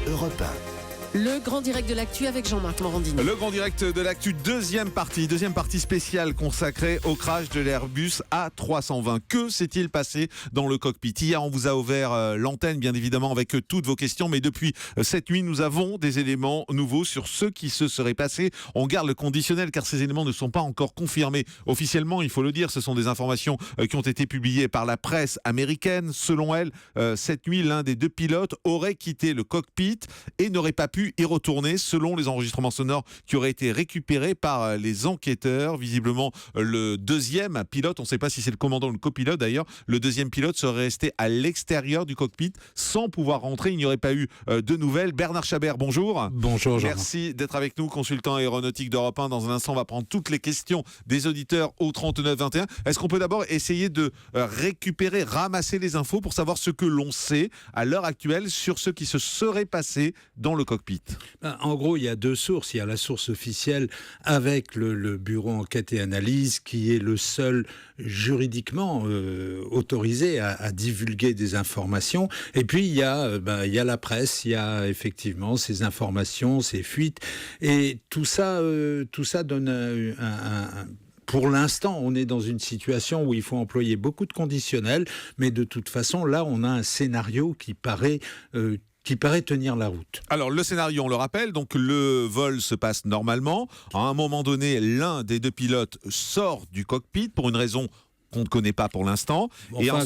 Europe 1. Le grand direct de l'actu avec Jean-Marc Morandini. Le grand direct de l'actu, deuxième partie spéciale consacrée au crash de l'Airbus A320. Que s'est-il passé dans le cockpit ? Hier, on vous a ouvert l'antenne, bien évidemment, avec toutes vos questions, mais depuis cette nuit, nous avons des éléments nouveaux sur ce qui se serait passé. On garde le conditionnel car ces éléments ne sont pas encore confirmés officiellement, il faut le dire. Ce sont des informations qui ont été publiées par la presse américaine. Selon elle, cette nuit, l'un des deux pilotes aurait quitté le cockpit et n'aurait pas pu y retourner, selon les enregistrements sonores qui auraient été récupérés par les enquêteurs. Visiblement, le deuxième pilote, on ne sait pas si c'est le commandant ou le copilote d'ailleurs, le deuxième pilote serait resté à l'extérieur du cockpit sans pouvoir rentrer. Il n'y aurait pas eu de nouvelles. Bernard Chabert, bonjour. Bonjour Jean. Merci d'être avec nous, consultant aéronautique d'Europe 1. Dans un instant, on va prendre toutes les questions des auditeurs au 39 21. Est-ce qu'on peut d'abord essayer de récupérer, ramasser les infos pour savoir ce que l'on sait à l'heure actuelle sur ce qui se serait passé dans le cockpit ? En gros, il y a deux sources. Il y a la source officielle avec le bureau enquête et analyse qui est le seul juridiquement autorisé à divulguer des informations. Et puis, il y a la presse, il y a effectivement ces informations, ces fuites. Et tout ça donne pour l'instant, on est dans une situation où il faut employer beaucoup de conditionnels, mais de toute façon, là, on a un scénario qui paraît tenir la route. Alors, le scénario, on le rappelle, donc le vol se passe normalement. À un moment donné, l'un des deux pilotes sort du cockpit pour une raison qu'on ne connaît pas pour l'instant.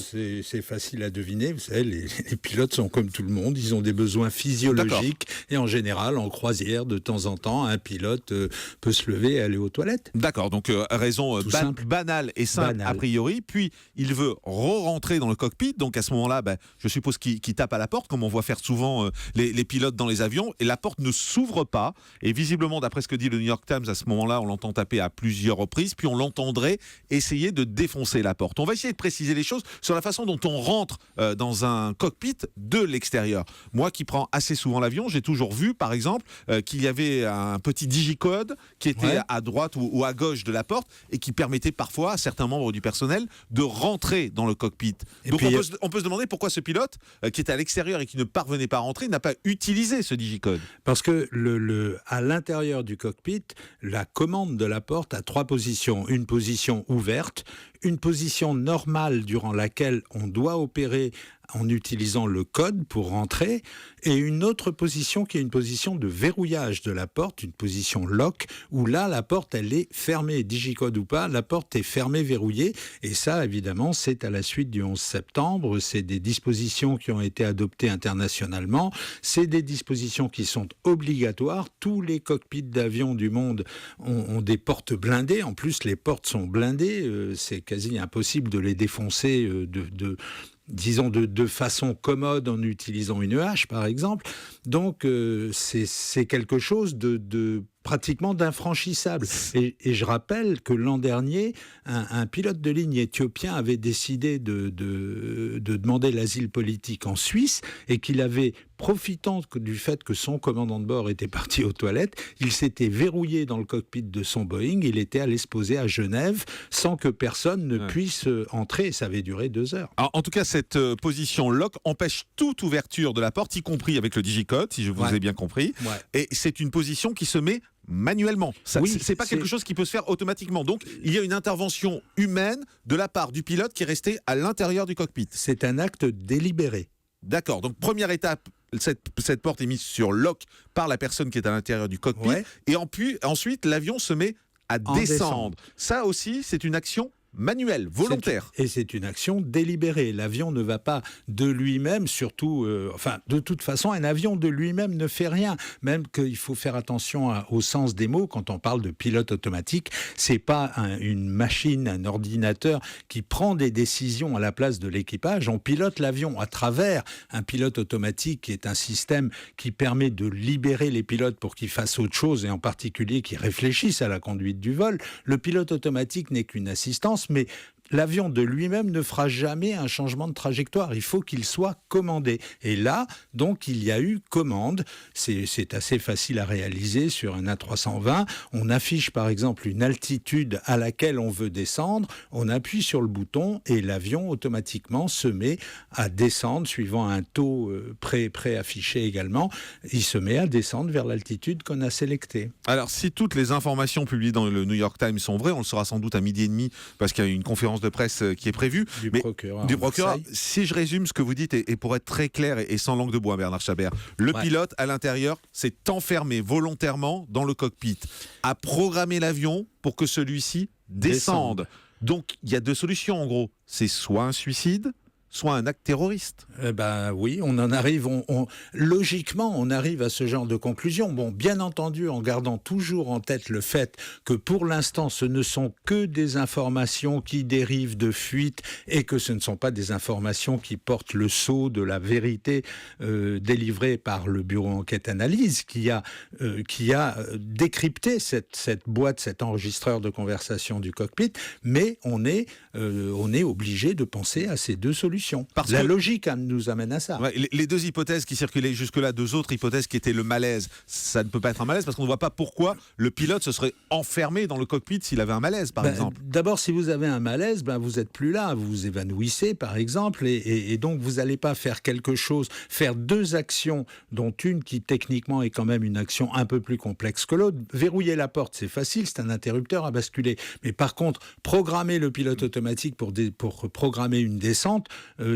C'est facile à deviner. Vous savez, les pilotes sont comme tout le monde. Ils ont des besoins physiologiques. D'accord. Et en général, en croisière, de temps en temps, un pilote peut se lever et aller aux toilettes. D'accord. Donc, raison banale et simple a priori. Puis, il veut re-rentrer dans le cockpit. Donc, à ce moment-là, je suppose qu'il tape à la porte, comme on voit faire souvent les pilotes dans les avions. Et la porte ne s'ouvre pas. Et visiblement, d'après ce que dit le New York Times, à ce moment-là, on l'entend taper à plusieurs reprises. Puis, on l'entendrait essayer de défoncer la porte. On va essayer de préciser les choses sur la façon dont on rentre dans un cockpit de l'extérieur. Moi qui prends assez souvent l'avion, j'ai toujours vu par exemple qu'il y avait un petit digicode qui était à droite ou à gauche de la porte et qui permettait parfois à certains membres du personnel de rentrer dans le cockpit. Donc on peut se demander pourquoi ce pilote qui était à l'extérieur et qui ne parvenait pas à rentrer n'a pas utilisé ce digicode. Parce que à l'intérieur du cockpit, la commande de la porte a trois positions. Une position ouverte, une position normale durant laquelle on doit opérer en utilisant le code pour rentrer, et une autre position qui est une position de verrouillage de la porte, une position lock, où là, la porte, elle est fermée, digicode ou pas, la porte est fermée, verrouillée, et ça, évidemment, c'est à la suite du 11 septembre, c'est des dispositions qui ont été adoptées internationalement, c'est des dispositions qui sont obligatoires, tous les cockpits d'avions du monde ont des portes blindées, en plus, les portes sont blindées, c'est quasi impossible de les défoncer disons de façon commode en utilisant une hache par exemple. Donc c'est quelque chose de pratiquement d'infranchissable. Et je rappelle que l'an dernier, un pilote de ligne éthiopien avait décidé de demander l'asile politique en Suisse et qu'il avait, profitant du fait que son commandant de bord était parti aux toilettes, il s'était verrouillé dans le cockpit de son Boeing, il était allé se poser à Genève sans que personne ne puisse entrer. Ça avait duré 2 heures. Alors, en tout cas, cette position lock empêche toute ouverture de la porte, y compris avec le digicode, si je vous ai bien compris. Ouais. Et c'est une position qui se met manuellement. C'est pas quelque chose qui peut se faire automatiquement. Donc, il y a une intervention humaine de la part du pilote qui est resté à l'intérieur du cockpit. C'est un acte délibéré. D'accord. Donc, première étape, cette porte est mise sur lock par la personne qui est à l'intérieur du cockpit. Ouais. Et ensuite, l'avion se met à descendre. Ça aussi, c'est une action manuel, volontaire. Et c'est une action délibérée. L'avion ne va pas de lui-même, surtout, de toute façon, un avion de lui-même ne fait rien. Même qu'il faut faire attention au sens des mots quand on parle de pilote automatique. C'est pas une machine, un ordinateur qui prend des décisions à la place de l'équipage. On pilote l'avion à travers un pilote automatique qui est un système qui permet de libérer les pilotes pour qu'ils fassent autre chose et en particulier qu'ils réfléchissent à la conduite du vol. Le pilote automatique n'est qu'une assistance, mais l'avion de lui-même ne fera jamais un changement de trajectoire. Il faut qu'il soit commandé. Et là, donc, il y a eu commande. C'est assez facile à réaliser sur un A320. On affiche, par exemple, une altitude à laquelle on veut descendre. On appuie sur le bouton et l'avion, automatiquement, se met à descendre, suivant un taux pré-affiché également. Il se met à descendre vers l'altitude qu'on a sélectée. Alors, si toutes les informations publiées dans le New York Times sont vraies, on le saura sans doute à 12h30 parce qu'il y a une conférence de presse qui est prévue. Du procureur. Si je résume ce que vous dites, et pour être très clair et sans langue de bois, Bernard Chabert, le pilote à l'intérieur s'est enfermé volontairement dans le cockpit, a programmé l'avion pour que celui-ci descende. Donc, il y a deux solutions en gros. C'est soit un suicide, soit un acte terroriste. Oui, on en arrive, logiquement, on arrive à ce genre de conclusion. Bon, bien entendu, en gardant toujours en tête le fait que pour l'instant, ce ne sont que des informations qui dérivent de fuites et que ce ne sont pas des informations qui portent le sceau de la vérité délivrée par le bureau enquête-analyse qui a décrypté cette boîte, cet enregistreur de conversation du cockpit, mais on est obligé de penser à ces deux solutions. La logique nous amène à ça. Ouais, les deux hypothèses qui circulaient jusque-là, deux autres hypothèses qui étaient le malaise, ça ne peut pas être un malaise parce qu'on ne voit pas pourquoi le pilote se serait enfermé dans le cockpit s'il avait un malaise, par exemple. D'abord, si vous avez un malaise, vous n'êtes plus là, vous vous évanouissez, par exemple, et donc vous n'allez pas faire quelque chose, faire deux actions, dont une qui techniquement est quand même une action un peu plus complexe que l'autre. Verrouiller la porte, c'est facile, c'est un interrupteur à basculer. Mais par contre, programmer le pilote automatique pour programmer une descente,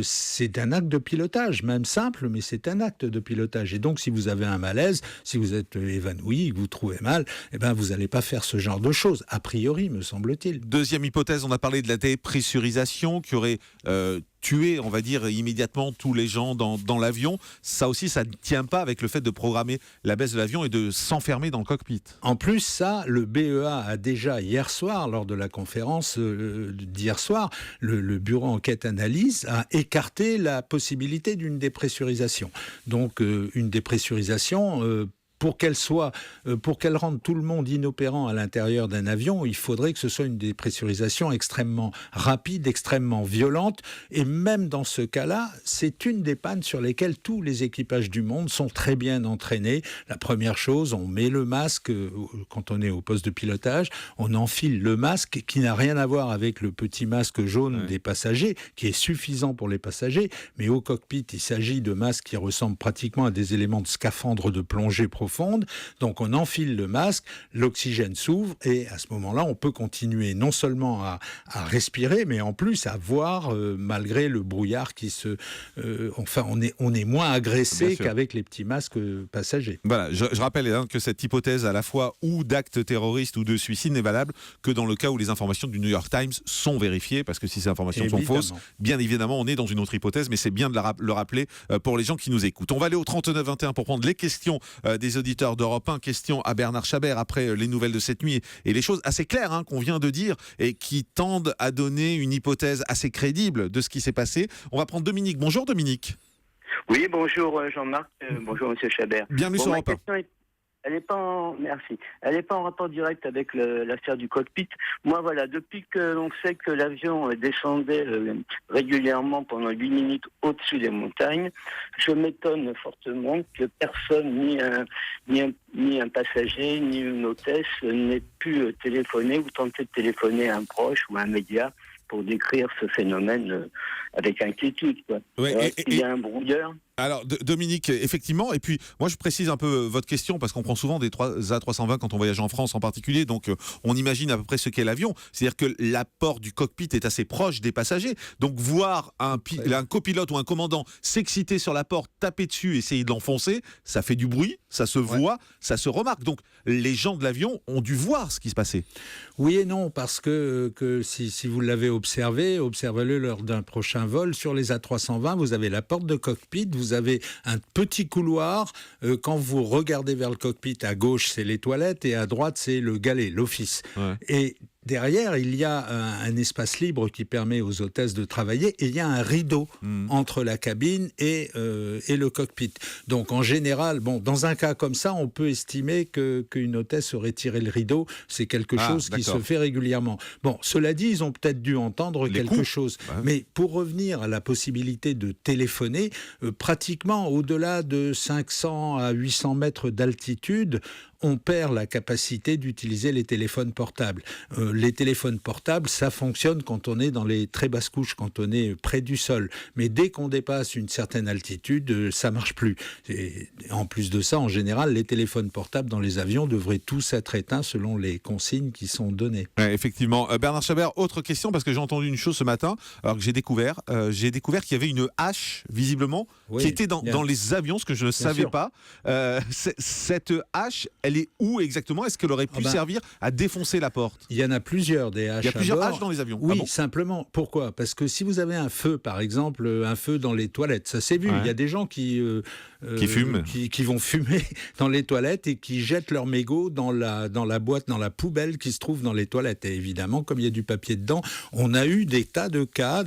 c'est un acte de pilotage, même simple, mais c'est un acte de pilotage. Et donc, si vous avez un malaise, si vous êtes évanoui, que vous trouvez mal, vous n'allez pas faire ce genre de choses, a priori, me semble-t-il. Deuxième hypothèse, on a parlé de la dépressurisation qui aurait tué, on va dire, immédiatement tous les gens dans l'avion. Ça aussi, ça ne tient pas avec le fait de programmer la baisse de l'avion et de s'enfermer dans le cockpit. En plus, ça, le BEA a déjà, hier soir, lors de la conférence d'hier soir, le bureau enquête-analyse a écarté la possibilité d'une dépressurisation. Donc, une dépressurisation... Pour qu'elle rende tout le monde inopérant à l'intérieur d'un avion, il faudrait que ce soit une dépressurisation extrêmement rapide, extrêmement violente. Et même dans ce cas-là, c'est une des pannes sur lesquelles tous les équipages du monde sont très bien entraînés. La première chose, on met le masque quand on est au poste de pilotage. On enfile le masque qui n'a rien à voir avec le petit masque jaune des passagers, qui est suffisant pour les passagers. Mais au cockpit, il s'agit de masques qui ressemblent pratiquement à des éléments de scaphandre de plongée profonde. Donc on enfile le masque, l'oxygène s'ouvre et à ce moment-là, on peut continuer non seulement à respirer, mais en plus à voir, malgré le brouillard qui on est moins agressé qu'avec les petits masques passagers. Voilà, je rappelle que cette hypothèse à la fois ou d'acte terroriste ou de suicide n'est valable que dans le cas où les informations du New York Times sont vérifiées, parce que si ces informations sont fausses, bien évidemment, on est dans une autre hypothèse, mais c'est bien de le rappeler pour les gens qui nous écoutent. On va aller au 39-21 pour prendre les questions des auditeurs d'Europe 1. Question à Bernard Chabert après les nouvelles de cette nuit et les choses assez claires qu'on vient de dire et qui tendent à donner une hypothèse assez crédible de ce qui s'est passé. On va prendre Dominique. Bonjour Dominique. Oui, bonjour Jean-Marc, bonjour Monsieur Chabert. Bienvenue sur Europe 1. Elle n'est pas en rapport direct avec l'affaire du cockpit. Moi, voilà, depuis que l'on sait que l'avion descendait régulièrement pendant 8 minutes au-dessus des montagnes, je m'étonne fortement que personne, ni un passager, ni une hôtesse, n'ait pu téléphoner ou tenter de téléphoner à un proche ou à un média pour décrire ce phénomène avec inquiétude. Il y a un brouilleur. Alors Dominique, effectivement, et puis moi je précise un peu votre question parce qu'on prend souvent des A320 quand on voyage en France en particulier, donc on imagine à peu près ce qu'est l'avion, c'est-à-dire que la porte du cockpit est assez proche des passagers, donc voir un copilote ou un commandant s'exciter sur la porte, taper dessus, essayer de l'enfoncer, ça fait du bruit, ça se voit, ça se remarque, donc les gens de l'avion ont dû voir ce qui se passait. Oui et non, parce que si vous l'avez observez-le lors d'un prochain vol. Sur les A320, vous avez la porte de cockpit, vous avez un petit couloir. Quand vous regardez vers le cockpit, à gauche, c'est les toilettes et à droite, c'est le galet, l'office. Ouais. Et derrière, il y a un espace libre qui permet aux hôtesses de travailler et il y a un rideau entre la cabine et le cockpit. Donc en général, dans un cas comme ça, on peut estimer qu'une hôtesse aurait tiré le rideau. C'est quelque chose qui se fait régulièrement. Bon, cela dit, ils ont peut-être dû entendre quelque chose. Mais pour revenir à la possibilité de téléphoner, pratiquement au-delà de 500 à 800 mètres d'altitude, on perd la capacité d'utiliser les téléphones portables. Les téléphones portables, ça fonctionne quand on est dans les très basses couches, quand on est près du sol. Mais dès qu'on dépasse une certaine altitude, ça marche plus. Et en plus de ça, en général, les téléphones portables dans les avions devraient tous être éteints selon les consignes qui sont données. Ouais, effectivement. Bernard Chabert, autre question, parce que j'ai entendu une chose ce matin, alors que j'ai découvert qu'il y avait une hache, visiblement, qui était dans les avions, ce que je ne savais pas. Cette hache, elle est où exactement? Est-ce qu'elle aurait pu servir à défoncer la porte? Il y en a plusieurs des haches. Il y a plusieurs haches dans les avions. Oui, simplement. Pourquoi? Parce que si vous avez un feu, par exemple, un feu dans les toilettes, ça s'est vu. Il y a des gens qui fument, qui vont fumer dans les toilettes et qui jettent leur mégot dans la boîte, dans la poubelle qui se trouve dans les toilettes. Et évidemment, comme il y a du papier dedans, on a eu des tas de cas,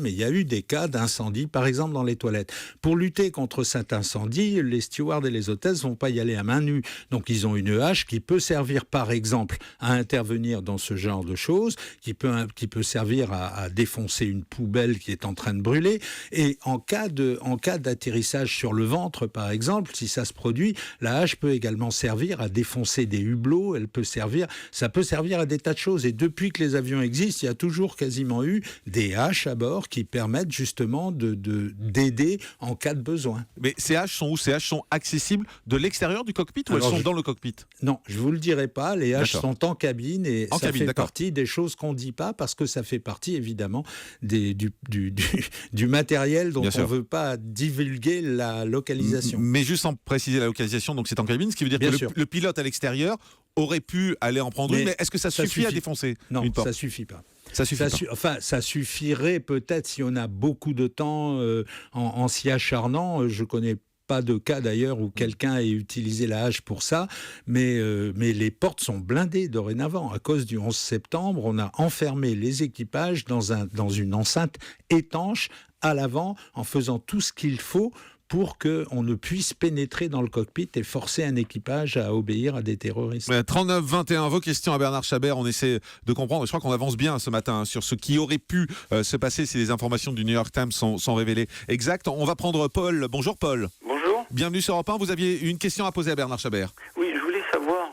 mais il y a eu des cas d'incendie, par exemple, dans les toilettes. Pour lutter contre cet incendie, les stewards et les hôtesses ne vont pas y aller à main nue. Donc ils ont une hache qui peut servir par exemple à intervenir dans ce genre de choses, qui peut servir à défoncer une poubelle qui est en train de brûler. Et en cas d'atterrissage sur le ventre par exemple, si ça se produit, la hache peut également servir à défoncer des hublots, ça peut servir à des tas de choses. Et depuis que les avions existent, il y a toujours quasiment eu des haches à bord qui permettent justement d'aider en cas de besoin. Mais ces haches sont où? Ces haches sont accessibles de l'extérieur du cockpit ou elles sont dans le cockpit? Non, je ne vous le dirai pas. Les haches sont en cabine et ça fait partie des choses qu'on ne dit pas parce que ça fait partie évidemment du matériel dont on ne veut pas divulguer la localisation. Mais juste sans préciser la localisation, donc c'est en cabine, ce qui veut dire que le pilote à l'extérieur aurait pu aller en prendre une, mais est-ce que ça suffit à défoncer une porte? Non, ça suffit pas. Ça suffirait peut-être si on a beaucoup de temps en s'y acharnant. Je connais pas de cas d'ailleurs où quelqu'un ait utilisé la hache pour ça, mais les portes sont blindées dorénavant. À cause du 11 septembre, on a enfermé les équipages dans une enceinte étanche à l'avant en faisant tout ce qu'il faut pour qu'on ne puisse pénétrer dans le cockpit et forcer un équipage à obéir à des terroristes. 39-21, vos questions à Bernard Chabert, on essaie de comprendre. Je crois qu'on avance bien ce matin sur ce qui aurait pu se passer si les informations du New York Times sont révélées exactes. On va prendre Paul. Bonjour Paul. Bonjour. Bienvenue sur Europe 1. Vous aviez une question à poser à Bernard Chabert. Oui, je voulais savoir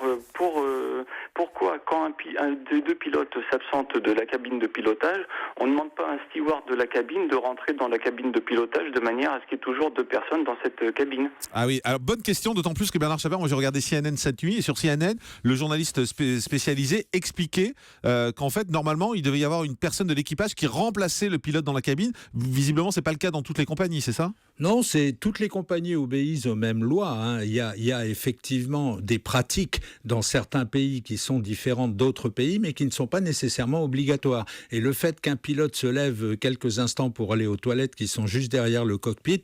pourquoi quand un des deux pilotes s'absente de la cabine de pilotage, on ne demande pas à un steward de la cabine de rentrer dans la cabine de pilotage de manière à ce qu'il y ait toujours deux personnes dans cette cabine. Ah oui, alors bonne question, d'autant plus que Bernard Chabert, moi j'ai regardé CNN cette nuit et sur CNN, le journaliste spécialisé expliquait qu'en fait normalement il devait y avoir une personne de l'équipage qui remplaçait le pilote dans la cabine. Visiblement c'est pas le cas dans toutes les compagnies, c'est ça? Non, toutes les compagnies obéissent aux mêmes lois. Il y a effectivement des pratiques dans certains pays qui sont différentes d'autres pays, mais qui ne sont pas nécessairement obligatoires. Et le fait qu'un pilote se lève quelques instants pour aller aux toilettes qui sont juste derrière le cockpit,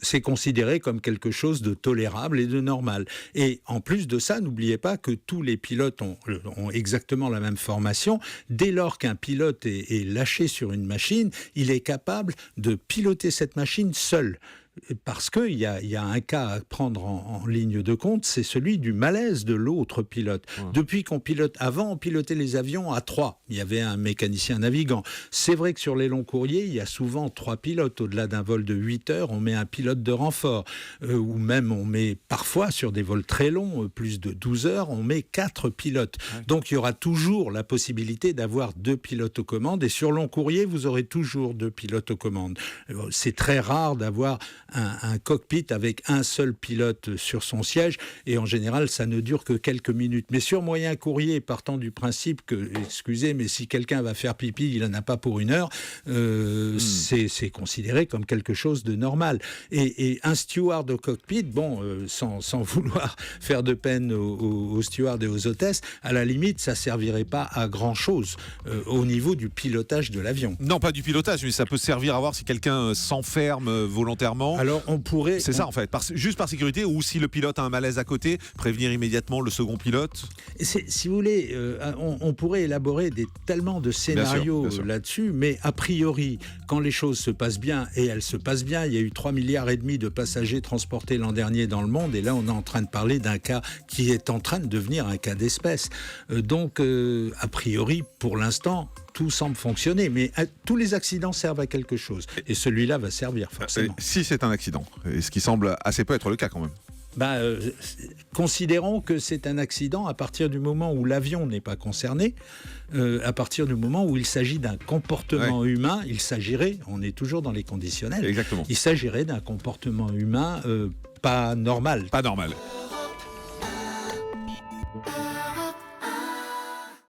c'est considéré comme quelque chose de tolérable et de normal. Et en plus de ça, n'oubliez pas que tous les pilotes ont exactement la même formation. Dès lors qu'un pilote est lâché sur une machine, il est capable de piloter cette machine seul. Parce qu'il y a un cas à prendre en ligne de compte, c'est celui du malaise de l'autre pilote. Depuis qu'on pilote, avant on pilotait les avions à 3, il y avait un mécanicien navigant. C'est vrai que sur les longs courriers, il y a souvent 3 pilotes. Au-delà d'un vol de 8 heures, on met un pilote de renfort. Ou même on met parfois sur des vols très longs, plus de 12 heures, on met 4 pilotes. Donc il y aura toujours la possibilité d'avoir 2 pilotes aux commandes. Et sur long courrier, vous aurez toujours 2 pilotes aux commandes. C'est très rare d'avoir un cockpit avec un seul pilote sur son siège et en général ça ne dure que quelques minutes. Mais sur moyen courrier, partant du principe que, excusez, mais si quelqu'un va faire pipi, il n'en a pas pour 1 heure, c'est considéré comme quelque chose de normal. Et un steward de cockpit, sans vouloir faire de peine aux stewards et aux hôtesses, à la limite ça servirait pas à grand chose au niveau du pilotage de l'avion. Non, pas du pilotage, mais ça peut servir à voir si quelqu'un s'enferme volontairement. Alors on pourrait... C'est ça en fait, juste par sécurité, ou si le pilote a un malaise à côté, prévenir immédiatement le second pilote. Si vous voulez, on pourrait élaborer tellement de scénarios bien sûr. là-dessus, mais a priori, quand les choses se passent bien, et elles se passent bien, il y a eu 3,5 milliards de passagers transportés l'an dernier dans le monde, et là on est en train de parler d'un cas qui est en train de devenir un cas d'espèce. Donc, a priori, pour l'instant, tout semble fonctionner, mais tous les accidents servent à quelque chose, et celui-là va servir forcément. Si c'est un accident, et ce qui semble assez peu être le cas quand même. Considérons que c'est un accident à partir du moment où l'avion n'est pas concerné, à partir du moment où il s'agit d'un comportement humain, on est toujours dans les conditionnels, Exactement. Il s'agirait d'un comportement humain pas normal. Pas normal.